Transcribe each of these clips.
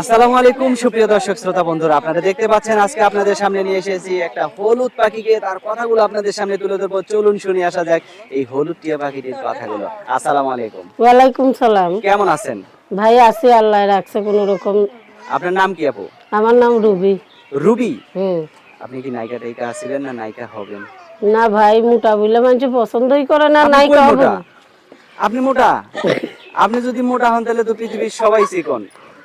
আসসালামু আলাইকুম সুপ্রিয় দর্শক শ্রোতা বন্ধুরা, আপনারা দেখতে পাচ্ছেন আজকে আপনাদের সামনে নিয়ে এসেছি একটা হলুদ পাখিকে। তার কথাগুলো আপনাদের সামনে তুলে ধরবো, চলুন শুনে আসা যাক এই হলুদ টিয়া পাখিটির কথাগুলো। আসসালামু আলাইকুম। ওয়ালাইকুম সালাম। কেমন আছেন? ভাই আছি, আল্লাহ রাখছে কোন রকম। আপনার নাম কি আপু? আমার নাম রুবি। রুবি। হুম। আপনি কি নায়িকা টাইকা ছিলেন না নায়িকা হবেন? না ভাই, মোটা বলে মানুষ পছন্দই করে না, আপনি নাই কই কবে। মোটা? আপনি মোটা? আপনি যদি মোটা হন তাহলে তো পৃথিবীর সবাই চিকন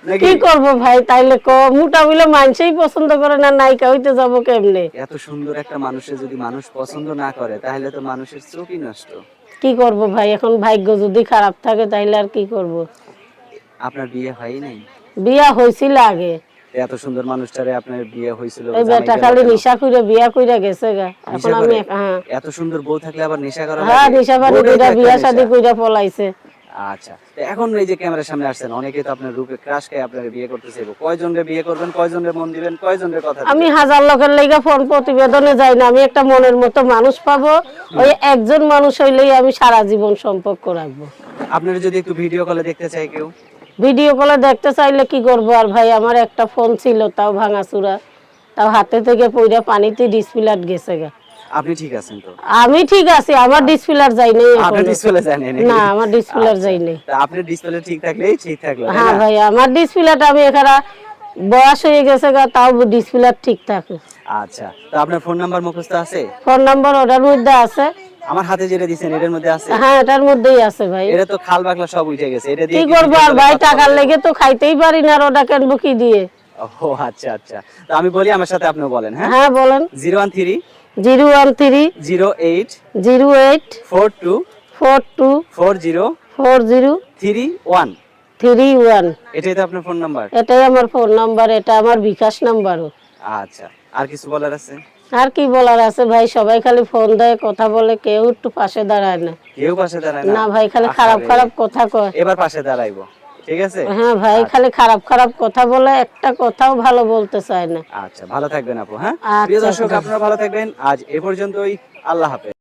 নাকি? কি করব ভাই, তাইলে মোটা বলে মানুষই পছন্দ করে না, নায়িকা হইতে যাব কেমনে? এত সুন্দর একটা মানুষের যদি মানুষ পছন্দ না করে তাহলে তো মানুষের চোখই নষ্ট। কি করব ভাই, এখন ভাগ্য যদি খারাপ থাকে তাইলে আর কি করব। আপনার বিয়ে হয় নাই? বিয়া হইছিল আগে। এত সুন্দর মানুষটারে আপনার বিয়ে হয়েছিল, এই বেটা খালি নিশা কইরা বিয়া কইরা গেছে গা। এখন আমি হ্যাঁ। এত সুন্দর বউ থাকলে আবার নেশা করা হ্যাঁ, লাগে? নিশা বাড়ি কইরা বিয়া শাদী কইরা পলাইছে। আচ্ছা, তো এখন এই যে ক্যামেরার সামনে আসছেন, অনেকে তো আপনার রূপে ক্রাশ খায় আপনার বিয়ে করতে চাইবো। কয়জনরে বিয়ে করবেন, কয়জনরে মন দিবেন, কয়জনরে কথা দিবেন? আমি হাজার লোকের লাগা ফোন প্রতিবেদনে যাই না, আমি একটা মনের মতো মানুষ পাবো, ওই একজন মানুষ হইলেই আমি সারা জীবন সম্পর্ক রাখবো। আপনারা যদি একটু ভিডিও কলে দেখতে চাই কেউ? ভিডিও কলে দেখতে চাইলে কি করবো আর ভাই, আমার একটা ফোন ছিল, তাও ভাঙাচুরা, তাও হাতে থেকে পইরা পানিতে ডিসপ্লে গেছে গা। আপনি ঠিক আছেন তো? আমি ঠিক আছি, আমার ডিসপ্লে যাই নাই। আপনার ডিসপ্লে জানেন না, আমার ডিসপ্লে যাই নাই। তা আপনার ডিসপ্লে ঠিক থাকলেই ঠিক থাকলো। হ্যাঁ ভাই, আমার ডিসপ্লেটা আমি এখানে বয়স হয়ে গেছে গা, তাও ডিসপ্লে ঠিক থাকে। আচ্ছা, তো আপনার ফোন নাম্বার মুখস্থ আছে? ফোন নাম্বার ওটার মধ্যে আছে। আমার হাতে যেটা দিছেন এটার মধ্যে আছে? হ্যাঁ, এটার মধ্যেই আছে ভাই। এটা তো খাল বাকলা সব উঠে গেছে, এটা দিয়ে কি করবো আর ভাই, টাকার লেগে তো খাইতেই পারি না, আর ওটা কিনবো কি দিয়ে? ও আচ্ছা আচ্ছা, তো আমি বলি, আমার সাথে আপনিও বলেন। হ্যাঁ হ্যাঁ বলেন। 013 013 08 08 42 42 40 40 31। 31। এটাই তো আপনার ফোন নাম্বার? এটাই আমার ফোন নাম্বার, এটা আমার বিকাশ নাম্বারও। আচ্ছা, আর কিছু বলার আছে? আর কি বলার আছে ভাই, সবাই খালি ফোন দেয়, কথা বলে, কেউ একটু পাশে দাঁড়ায় না। কেউ পাশে দাঁড়ায় না ভাই, খালি খারাপ খারাপ কথা কয়। এবার পাশে দাঁড়াইবো, ঠিক আছে? হ্যাঁ ভাই, খালি খারাপ খারাপ কথা বলে, একটা কথাও ভালো বলতে চায় না। আচ্ছা, ভালো থাকবেন আপু। হ্যাঁ, আচ্ছা, প্রিয় দর্শক, আপনারা ভালো থাকবেন। আজ এ পর্যন্তই। আল্লাহ হাফেজ।